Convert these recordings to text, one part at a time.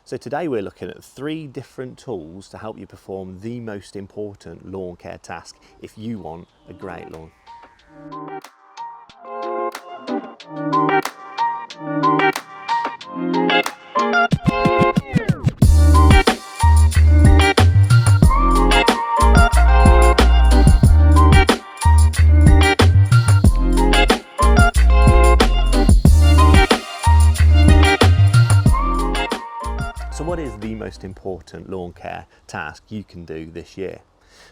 So today we're looking at 3 different tools to help you perform the most important lawn care task if you want a great lawn. So what is the most important lawn care task you can do this year?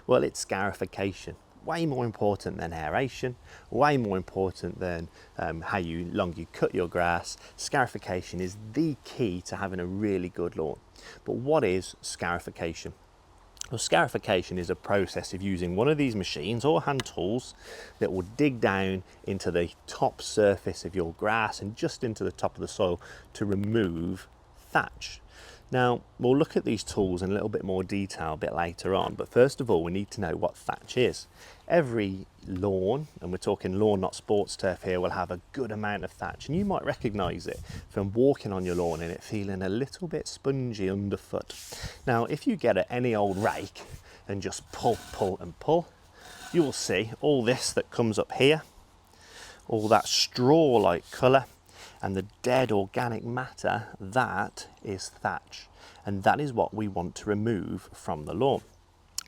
Well, it's scarification. Way more important than aeration, way more important than how long you cut your grass. Scarification is the key to having a really good lawn. But what is scarification? Well, scarification is a process of using one of these machines or hand tools that will dig down into the top surface of your grass and just into the top of the soil to remove thatch. Now, we'll look at these tools in a little bit more detail a bit later on, but first of all, we need to know what thatch is. Every lawn, and we're talking lawn, not sports turf here, will have a good amount of thatch, and you might recognise it from walking on your lawn and it feeling a little bit spongy underfoot. Now, if you get any old rake and just pull, and pull, you will see all this that comes up here, all that straw-like colour, and the dead organic matter, that is thatch. And that is what we want to remove from the lawn.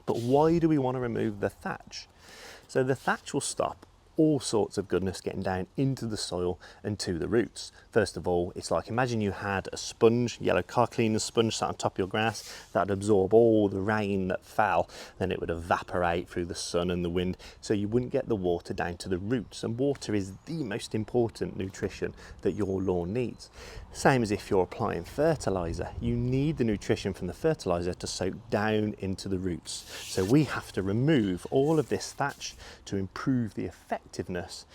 But why do we want to remove the thatch? So the thatch will stop all sorts of goodness getting down into the soil and to the roots. First of all, it's like, imagine you had a sponge, yellow car cleaner sponge sat on top of your grass, that'd absorb all the rain that fell, then it would evaporate through the sun and the wind, so you wouldn't get the water down to the roots. And water is the most important nutrition that your lawn needs. Same as if you're applying fertilizer, you need the nutrition from the fertilizer to soak down into the roots. So we have to remove all of this thatch to improve the effectiveness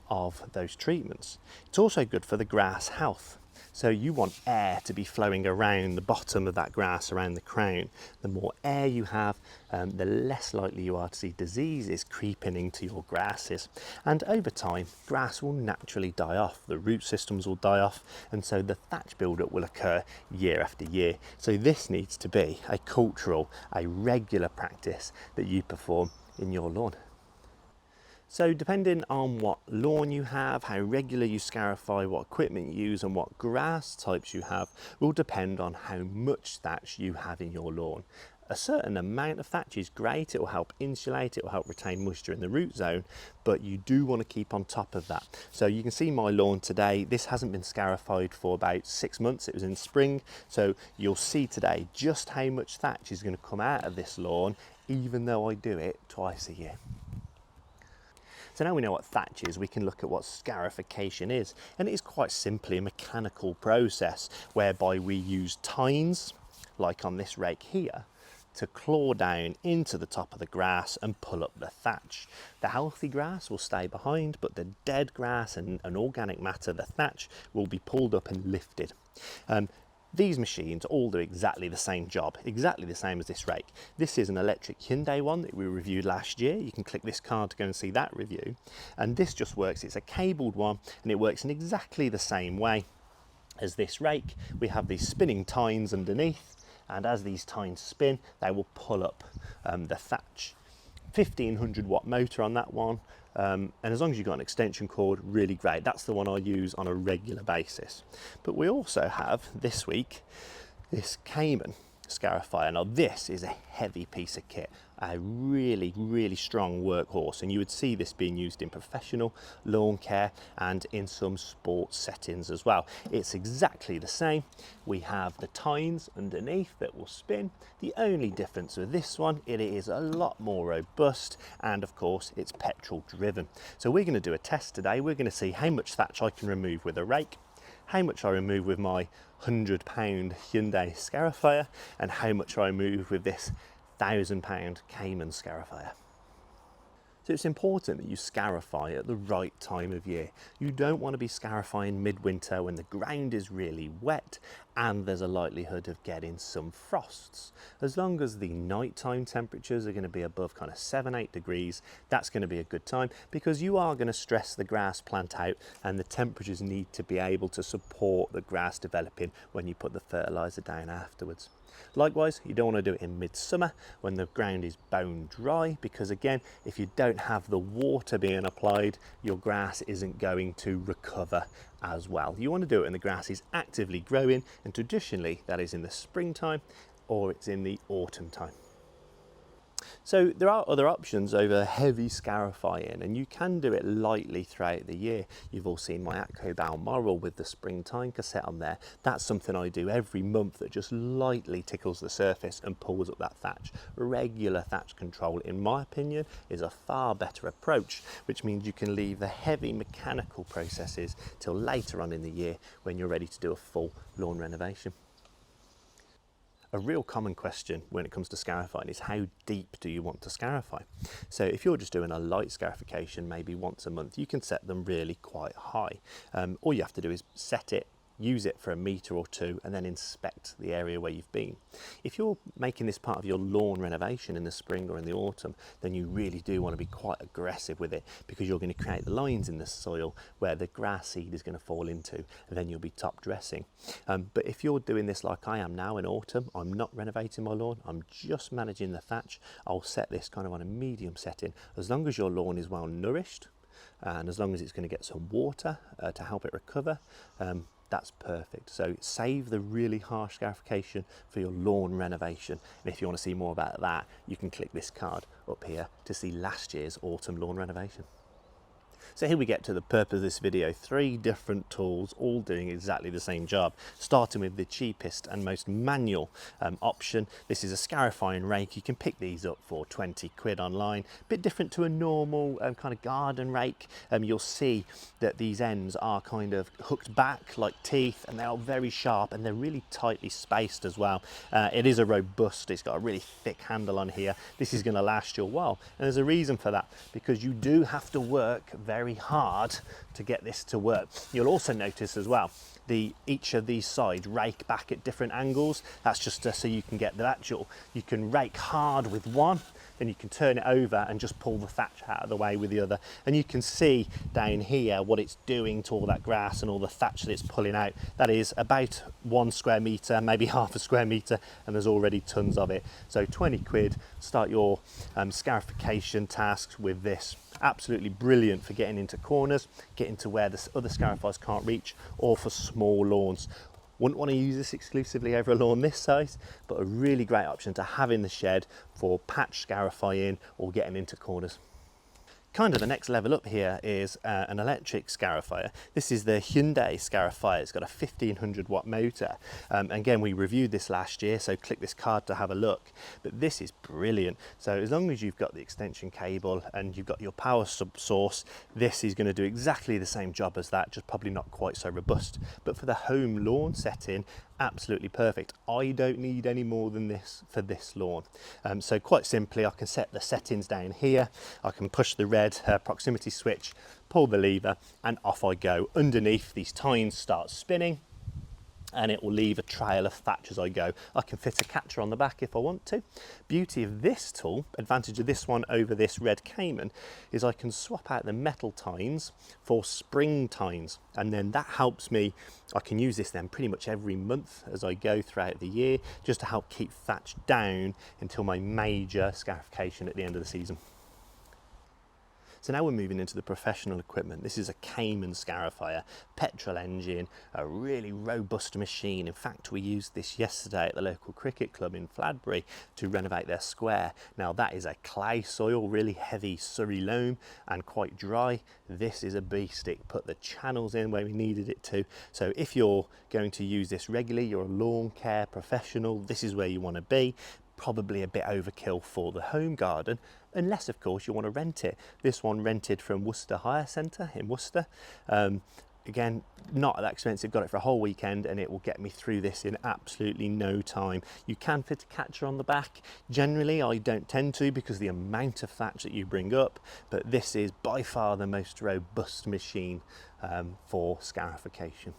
of those treatments. It's also good for the grass health. So you want air to be flowing around the bottom of that grass, around the crown. The more air you have, the less likely you are to see diseases creeping into your grasses. And over time, grass will naturally die off. The root systems will die off, and so the thatch buildup will occur year after year. So this needs to be a cultural, a regular practice that you perform in your lawn. So depending on what lawn you have, how regular you scarify, what equipment you use and what grass types you have will depend on how much thatch you have in your lawn. A certain amount of thatch is great, it will help insulate, it will help retain moisture in the root zone, but you do want to keep on top of that. So you can see my lawn today, this hasn't been scarified for about 6 months, it was in spring, so you'll see today just how much thatch is going to come out of this lawn, even though I do it twice a year. So now we know what thatch is, we can look at what scarification is. And it is quite simply a mechanical process whereby we use tines, like on this rake here, to claw down into the top of the grass and pull up the thatch. The healthy grass will stay behind, but the dead grass and organic matter, the thatch, will be pulled up and lifted. These machines all do exactly the same job, exactly the same as this rake. This is an electric Hyundai one that we reviewed last year. You can click this card to go and see that review. And this just works, it's a cabled one, and it works in exactly the same way as this rake. We have these spinning tines underneath, and as these tines spin, they will pull up the thatch. 1500 watt motor on that one. And as long as you've got an extension cord, really great. That's the one I use on a regular basis. But we also have this week this Cayman Scarifier. Now this is a heavy piece of kit, a really strong workhorse, and you would see this being used in professional lawn care and in some sports settings as well. It's exactly the same. We have the tines underneath that will spin. The only difference with this one, it is a lot more robust, and of course it's petrol driven. So we're going to do a test today. We're going to see how much thatch I can remove with a rake, how much I remove with my £100 Hyundai Scarifier, and how much I remove with this £1,000 Cayman Scarifier. So it's important that you scarify at the right time of year. You don't want to be scarifying midwinter when the ground is really wet and there's a likelihood of getting some frosts. As long as the nighttime temperatures are going to be above kind of 7-8 degrees, that's going to be a good time, because you are going to stress the grass plant out and the temperatures need to be able to support the grass developing when you put the fertilizer down afterwards. Likewise, you don't want to do it in midsummer when the ground is bone dry, because again, if you don't have the water being applied, your grass isn't going to recover as well. You want to do it when the grass is actively growing, and traditionally that is in the springtime or it's in the autumn time. So there are other options over heavy scarifying, and you can do it lightly throughout the year. You've all seen my Atco Balmoral with the springtime cassette on there. That's something I do every month that just lightly tickles the surface and pulls up that thatch. Regular thatch control, in my opinion, is a far better approach, which means you can leave the heavy mechanical processes till later on in the year when you're ready to do a full lawn renovation. A real common question when it comes to scarifying is, how deep do you want to scarify? So if you're just doing a light scarification, maybe once a month, you can set them really quite high. All you have to do is set it, use it for a metre or two, and then inspect the area where you've been. If you're making this part of your lawn renovation in the spring or in the autumn, then you really do want to be quite aggressive with it, because you're going to create the lines in the soil where the grass seed is going to fall into, and then you'll be top dressing. But if you're doing this like I am now in autumn, I'm not renovating my lawn, I'm just managing the thatch. I'll set this kind of on a medium setting. As long as your lawn is well nourished, and as long as it's going to get some water to help it recover, that's perfect. So save the really harsh scarification for your lawn renovation. And if you want to see more about that, you can click this card up here to see last year's autumn lawn renovation. So here we get to the purpose of this video. 3 different tools, all doing exactly the same job. Starting with the cheapest and most manual option. This is a Scarifying rake. You can pick these up for 20 quid online. A bit different to a normal kind of garden rake. You'll see that these ends are kind of hooked back like teeth, and they are very sharp, and they're really tightly spaced as well. It is a robust, it's got a really thick handle on here. This is going to last you a while, and there's a reason for that, because you do have to work very hard to get this to work. You'll also notice as well each of these sides rake back at different angles. That's just so you can get the actual, you can rake hard with one, then you can turn it over and just pull the thatch out of the way with the other. And you can see down here what it's doing to all that grass and all the thatch that it's pulling out. That is about 1 square metre, maybe half a square metre, and there's already tons of it. So 20 quid, start your scarification tasks with this. Absolutely brilliant for getting into corners, getting to where the other scarifiers can't reach, or for small lawns. Wouldn't want to use this exclusively over a lawn this size, but a really great option to have in the shed for patch scarifying or getting into corners. Kind of the next level up here is an electric scarifier. This is the Hyundai Scarifier. It's got a 1500 watt motor. Again, we reviewed this last year, so click this card to have a look. But this is brilliant. So as long as you've got the extension cable and you've got your power source, this is going to do exactly the same job as that, just probably not quite so robust. But for the home lawn setting, absolutely perfect. I don't need any more than this for this lawn. So quite simply, I can set the settings down here. I can push the red proximity switch, pull the lever, and off I go. Underneath, these tines start spinning, and it will leave a trail of thatch as I go. I can fit a catcher on the back if I want to. Beauty of this tool, advantage of this one over this red Cayman, is I can swap out the metal tines for spring tines, and then that helps me. I can use this then pretty much every month as I go throughout the year, just to help keep thatch down until my major scarification at the end of the season. So now we're moving into the professional equipment. This is a Cayman Scarifier, petrol engine, a really robust machine. In fact, we used this yesterday at the local cricket club in Fladbury to renovate their square. Now that is a clay soil, really heavy Surrey loam and quite dry. This is a beast. It put the channels in where we needed it to. So if you're going to use this regularly, you're a lawn care professional, this is where you want to be. Probably a bit overkill for the home garden, unless of course you want to rent it. This one rented from Worcester Hire Centre in Worcester. again, not that expensive, got it for a whole weekend, and it will get me through this in absolutely no time. You can fit a catcher on the back. Generally, I don't tend to because of the amount of thatch that you bring up, but this is by far the most robust machine for scarification.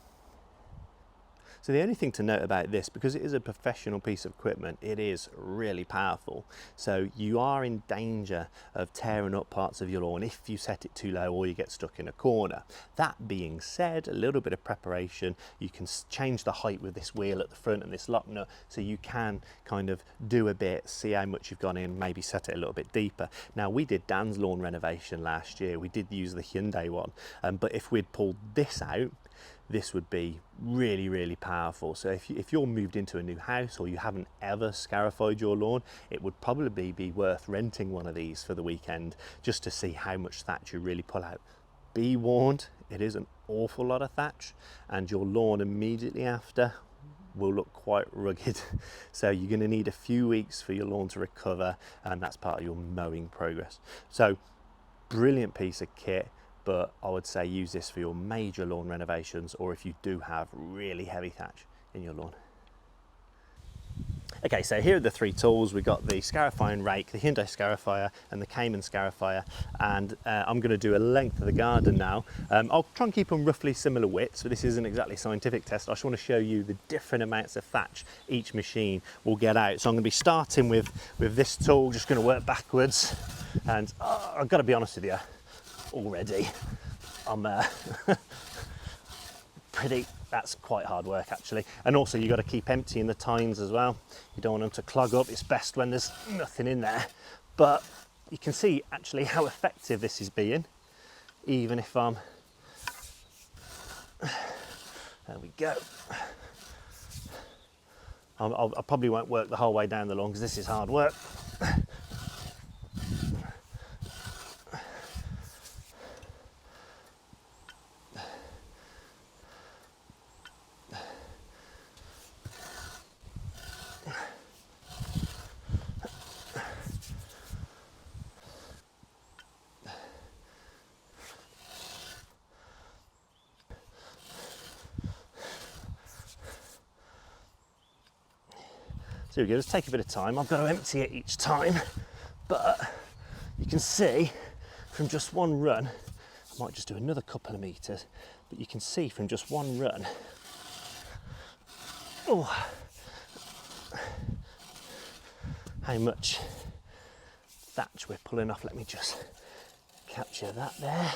So the only thing to note about this, because it is a professional piece of equipment, it is really powerful. So you are in danger of tearing up parts of your lawn if you set it too low or you get stuck in a corner. That being said, a little bit of preparation, you can change the height with this wheel at the front and this lock nut, so you can kind of do a bit, see how much you've gone in, maybe set it a little bit deeper. Now, we did Dan's lawn renovation last year. We did use the Hyundai one, but if we'd pulled this out, this would be really, really powerful. So if you're moved into a new house or you haven't ever scarified your lawn, it would probably be worth renting one of these for the weekend just to see how much thatch you really pull out. Be warned, it is an awful lot of thatch, and your lawn immediately after will look quite rugged. So you're going to need a few weeks for your lawn to recover, and that's part of your mowing progress. So brilliant piece of kit, but I would say use this for your major lawn renovations, or if you do have really heavy thatch in your lawn. Okay, so here are the three tools. We've got the Scarifying Rake, the Hyundai Scarifier, and the Cayman Scarifier, and I'm going to do a length of the garden now. I'll try and keep them roughly similar widths, but this isn't exactly a scientific test. I just want to show you the different amounts of thatch each machine will get out. So I'm going to be starting with this tool, just going to work backwards, and I've got to be honest with you, already I'm that's quite hard work actually. And also you've got to keep emptying the tines as well. You don't want them to clog up. It's best when there's nothing in there, but you can see actually how effective this is being, even if I'm there we go. I probably won't work the whole way down the lawn because this is hard work. So here we go, just take a bit of time. I've got to empty it each time, but you can see from just one run, I might just do another couple of meters, but you can see from just one run, oh, how much thatch we're pulling off. Let me just capture that there,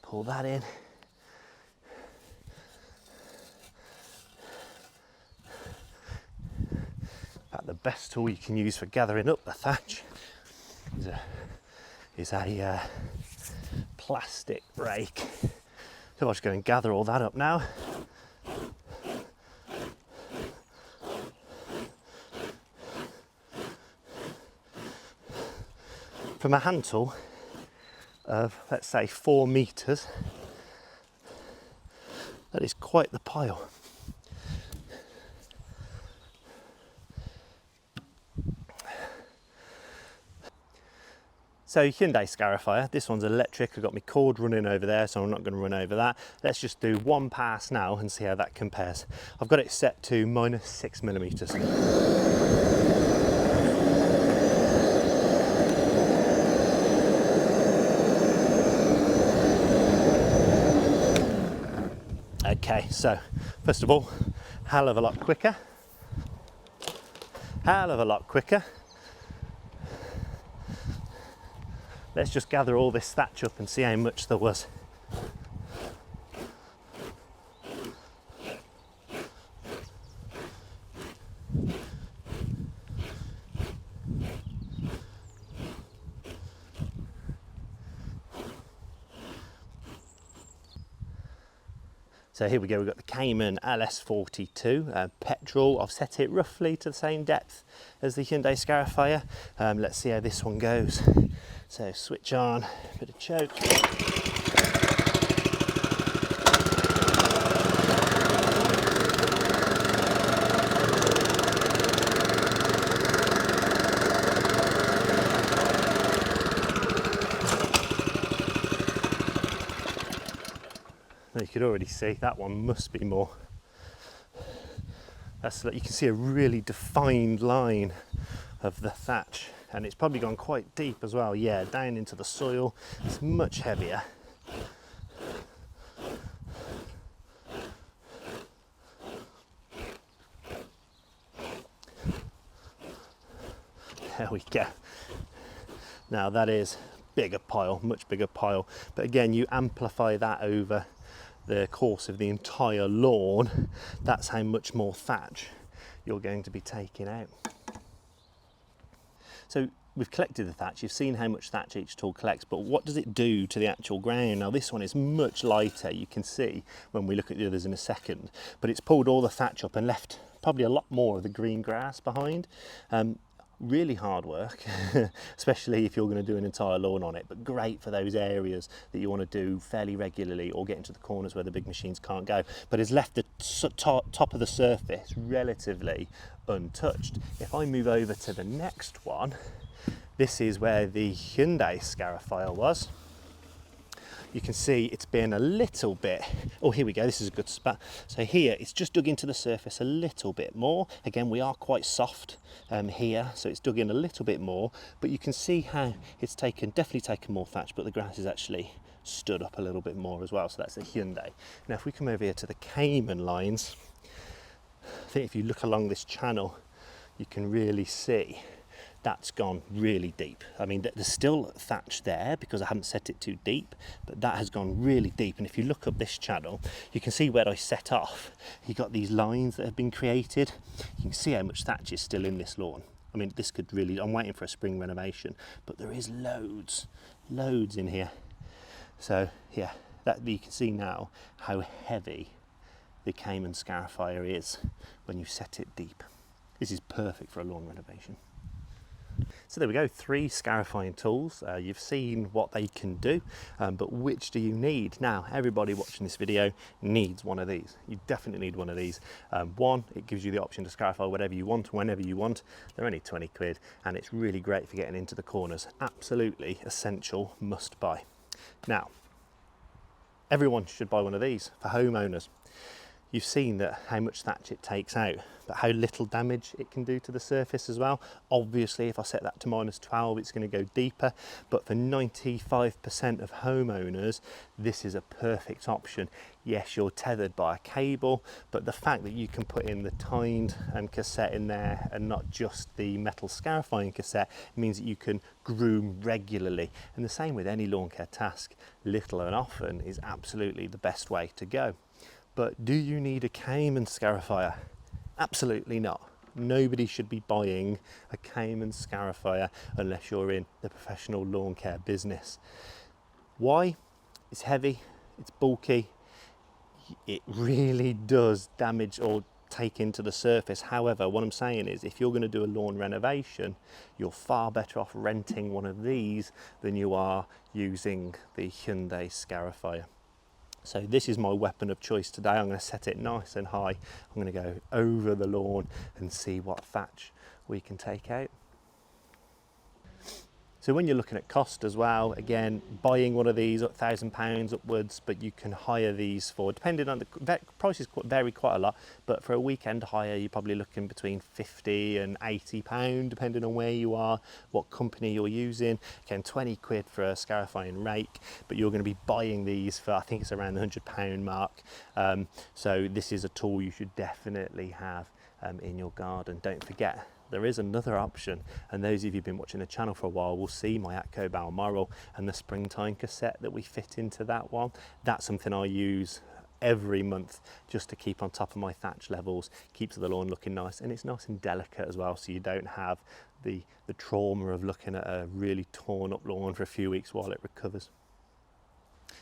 pull that in. The best tool you can use for gathering up the thatch is a plastic rake. So I'll just go and gather all that up now. From a hand tool of, let's say, 4 meters, that is quite the pile. So Hyundai Scarifier, this one's electric. I've got my cord running over there, so I'm not going to run over that. Let's just do one pass now and see how that compares. I've got it set to -6 millimeters. Okay, so first of all, hell of a lot quicker. Hell of a lot quicker. Let's just gather all this thatch up and see how much there was. So here we go, we've got the Cayman LS42 Petrol. I've set it roughly to the same depth as the Hyundai Scarifier. Let's see how this one goes. So switch on, bit of choke. You could already see that one must be more. That's, you can see a really defined line of the thatch, and it's probably gone quite deep as well. Yeah, down into the soil. It's much heavier. There we go. Now that is bigger pile, much bigger pile. But again, you amplify that over the course of the entire lawn. That's how much more thatch you're going to be taking out. So we've collected the thatch. You've seen how much thatch each tool collects, but what does it do to the actual ground? Now this one is much lighter, you can see when we look at the others in a second, but it's pulled all the thatch up and left probably a lot more of the green grass behind. Really hard work, especially if you're going to do an entire lawn on it, but great for those areas that you want to do fairly regularly or get into the corners where the big machines can't go. But it's left the top of the surface relatively untouched. If I move over to the next one, this is where the Hyundai Scarifier was. You can see it's been a little bit, oh here we go, this is a good spot. So here it's just dug into the surface a little bit more. Again, we are quite soft here, so it's dug in a little bit more, but you can see how it's definitely taken more thatch, but the grass is actually stood up a little bit more as well. So that's a Hyundai. Now if we come over here to the Cayman lines, I think if you look along this channel, you can really see that's gone really deep. I mean, there's still thatch there because I haven't set it too deep, but that has gone really deep. And if you look up this channel, you can see where I set off. You got these lines that have been created. You can see how much thatch is still in this lawn. I mean, this could really, I'm waiting for a spring renovation, but there is loads in here. So yeah, that you can see now how heavy the Cayman Scarifier is when you set it deep. This is perfect for a lawn renovation. So there we go, 3 scarifying tools. You've seen what they can do, but which do you need? Now, everybody watching this video needs one of these. You definitely need one of these. One, it gives you the option to scarify whatever you want, whenever you want. They're only 20 quid, and it's really great for getting into the corners. Absolutely essential, must buy. Now, everyone should buy one of these for homeowners. You've seen that how much thatch it takes out, but how little damage it can do to the surface as well. Obviously, if I set that to -12, it's going to go deeper, but for 95% of homeowners, this is a perfect option. Yes, you're tethered by a cable, but the fact that you can put in the tined cassette in there and not just the metal scarifying cassette means that you can groom regularly. And the same with any lawn care task, little and often is absolutely the best way to go. But do you need a Cayman Scarifier? Absolutely not. Nobody should be buying a Cayman Scarifier unless you're in the professional lawn care business. Why? It's heavy, it's bulky, it really does damage or take into the surface. However, what I'm saying is if you're going to do a lawn renovation, you're far better off renting one of these than you are using the Hyundai Scarifier. So this is my weapon of choice today. I'm going to set it nice and high. I'm going to go over the lawn and see what thatch we can take out. So when you're looking at cost as well, again, buying one of these at £1,000 upwards, but you can hire these for, depending on the prices vary quite a lot, but for a weekend hire, you're probably looking between £50 and £80, depending on where you are, what company you're using. Again, 20 quid for a Scarifying Rake, but you're going to be buying these for, I think it's around the £100 mark. So this is a tool you should definitely have in your garden. Don't forget, there is another option, and those of you who've been watching the channel for a while will see my Atco Balmoral and the springtime cassette that we fit into that one. That's something I use every month just to keep on top of my thatch levels, keeps the lawn looking nice, and it's nice and delicate as well, so you don't have the trauma of looking at a really torn up lawn for a few weeks while it recovers.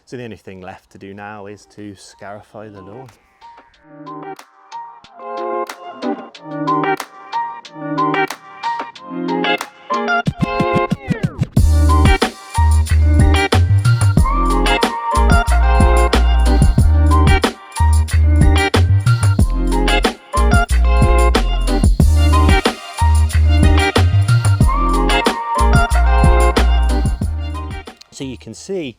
So the only thing left to do now is to scarify the lawn. So you can can see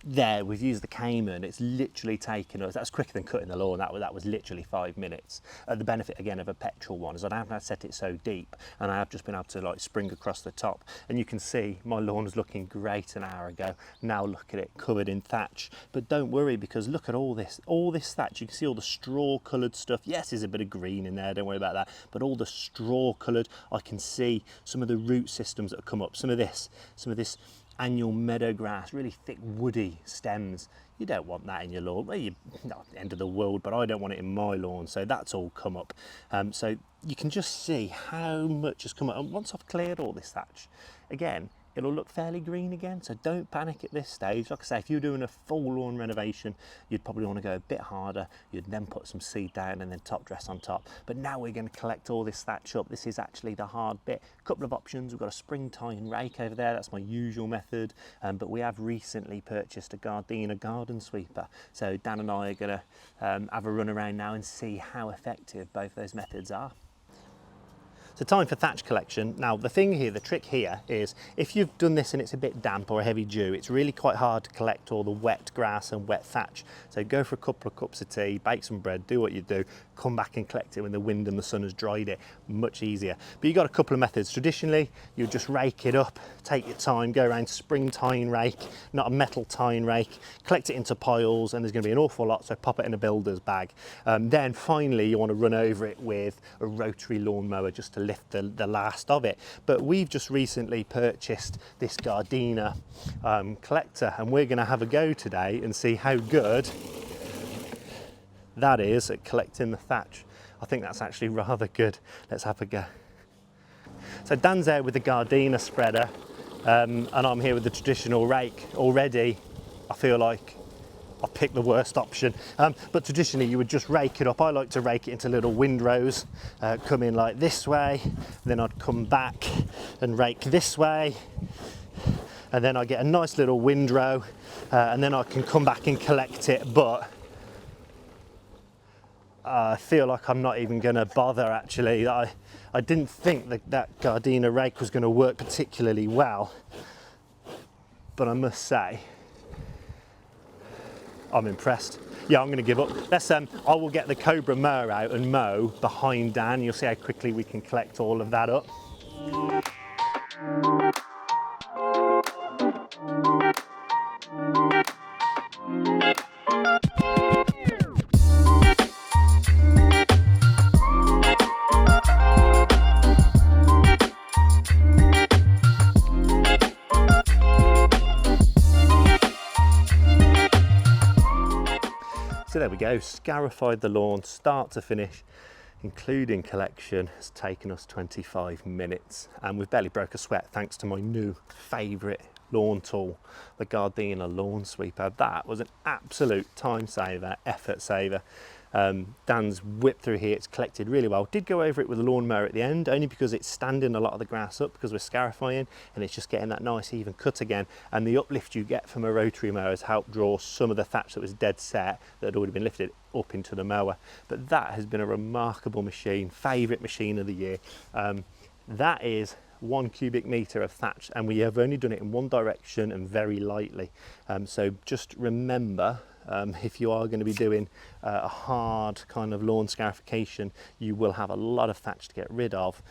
there we've used the Cayman. It's literally taken us, that's quicker than cutting the lawn. That was literally 5 minutes. The benefit again of a petrol one is I don't have to set it so deep, and I have just been able to like spring across the top. And you can see my lawn was looking great an hour ago. Now look at it covered in thatch. But don't worry, because look at all this thatch. You can see all the straw coloured stuff. Yes, there's a bit of green in there, don't worry about that. But all the straw coloured, I can see some of the root systems that have come up. Some of this annual meadow grass, really thick woody stems. You don't want that in your lawn. Well, not the end of the world, but I don't want it in my lawn. So that's all come up. So you can just see how much has come up. And once I've cleared all this thatch, again, it'll look fairly green again. So don't panic at this stage. Like I say, if you're doing a full lawn renovation, you'd probably want to go a bit harder. You'd then put some seed down and then top dress on top. But now we're going to collect all this thatch up. This is actually the hard bit. A couple of options. We've got a springtime rake over there. That's my usual method. But we have recently purchased a Gardena garden sweeper. So Dan and I are going to have a run around now and see how effective both those methods are. So time for thatch collection. Now the thing here, the trick here is if you've done this and it's a bit damp or a heavy dew, it's really quite hard to collect all the wet grass and wet thatch. So go for a couple of cups of tea, bake some bread, do what you do, come back and collect it when the wind and the sun has dried it. Much easier. But you've got a couple of methods. Traditionally, you just rake it up, take your time, go around spring tine rake, not a metal tine rake, collect it into piles, and there's going to be an awful lot, so pop it in a builder's bag. Then finally you want to run over it with a rotary lawnmower just to lift the last of it. But we've just recently purchased this Gardena collector, and we're going to have a go today and see how good that is at collecting the thatch. I think that's actually rather good. Let's have a go. So Dan's there with the Gardena spreader, and I'm here with the traditional rake. Already I feel like I picked the worst option, but traditionally you would just rake it up. I like to rake it into little windrows, come in like this way, then I'd come back and rake this way, and then I get a nice little windrow, and then I can come back and collect it. But I feel like I'm not even going to bother actually. I didn't think that Gardena rake was going to work particularly well, but I must say I'm impressed. Yeah, I'm going to give up. I will get the Cobra mower out and mow behind Dan. You'll see how quickly we can collect all of that up. So there we go, scarified the lawn start to finish, including collection. Has taken us 25 minutes and we've barely broke a sweat thanks to my new favourite lawn tool, the Gardena lawn sweeper. That was an absolute time saver, effort saver. Dan's whipped through here, it's collected really well. Did go over it with a lawnmower at the end, only because it's standing a lot of the grass up because we're scarifying, and it's just getting that nice even cut again. And the uplift you get from a rotary mower has helped draw some of the thatch that was dead set that had already been lifted up into the mower. But that has been a remarkable machine, favourite machine of the year. That is 1 cubic metre of thatch, and we have only done it in one direction and very lightly. So just remember, if you are going to be doing a hard kind of lawn scarification, you will have a lot of thatch to get rid of.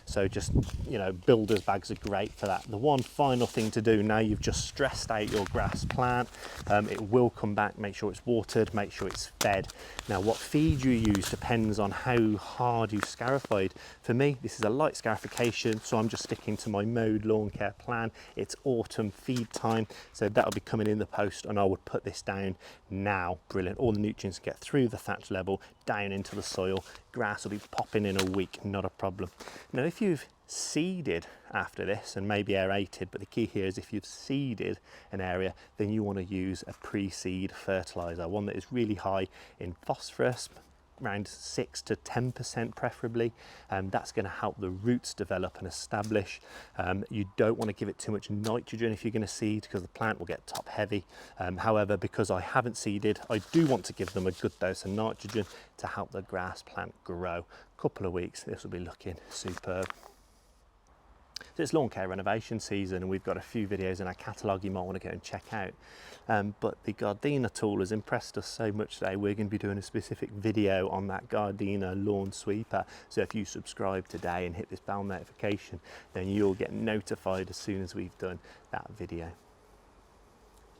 So just, you know, builder's bags are great for that. The one final thing to do now you've just stressed out your grass plant, it will come back, make sure it's watered, make sure it's fed. Now what feed you use depends on how hard you scarified. For me, this is a light scarification, so I'm just sticking to my mowed lawn care plan. It's autumn feed time, so that'll be coming in the post, and I would put this down now. Brilliant. All the nutrients get through the thatch level down into the soil. Grass will be popping in a week, not a problem. Now if you've seeded after this and maybe aerated, but the key here is if you've seeded an area, then you want to use a pre-seed fertilizer, one that is really high in phosphorus, around 6 to 10% preferably. That's going to help the roots develop and establish. You don't want to give it too much nitrogen if you're going to seed, because the plant will get top heavy. However, because I haven't seeded, I do want to give them a good dose of nitrogen to help the grass plant grow. Couple of weeks, this will be looking superb. So it's lawn care renovation season, and we've got a few videos in our catalogue you might want to go and check out. But the Gardena tool has impressed us so much today, we're going to be doing a specific video on that Gardena lawn sweeper. So if you subscribe today and hit this bell notification, then you'll get notified as soon as we've done that video.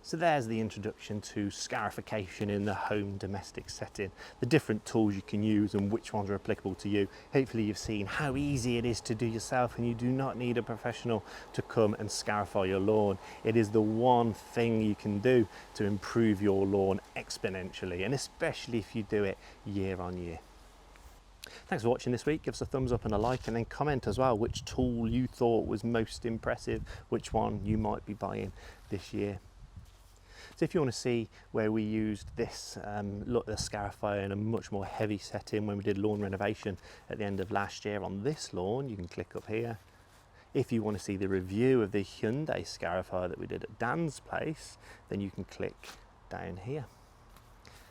So there's the introduction to scarification in the home domestic setting, the different tools you can use and which ones are applicable to you. Hopefully you've seen how easy it is to do yourself, and you do not need a professional to come and scarify your lawn. It is the one thing you can do to improve your lawn exponentially, and especially if you do it year on year. Thanks for watching this week. Give us a thumbs up and a like, and then comment as well which tool you thought was most impressive, which one you might be buying this year. So if you want to see where we used this the Scarifier in a much more heavy setting when we did lawn renovation at the end of last year on this lawn, you can click up here. If you want to see the review of the Hyundai Scarifier that we did at Dan's place, then you can click down here.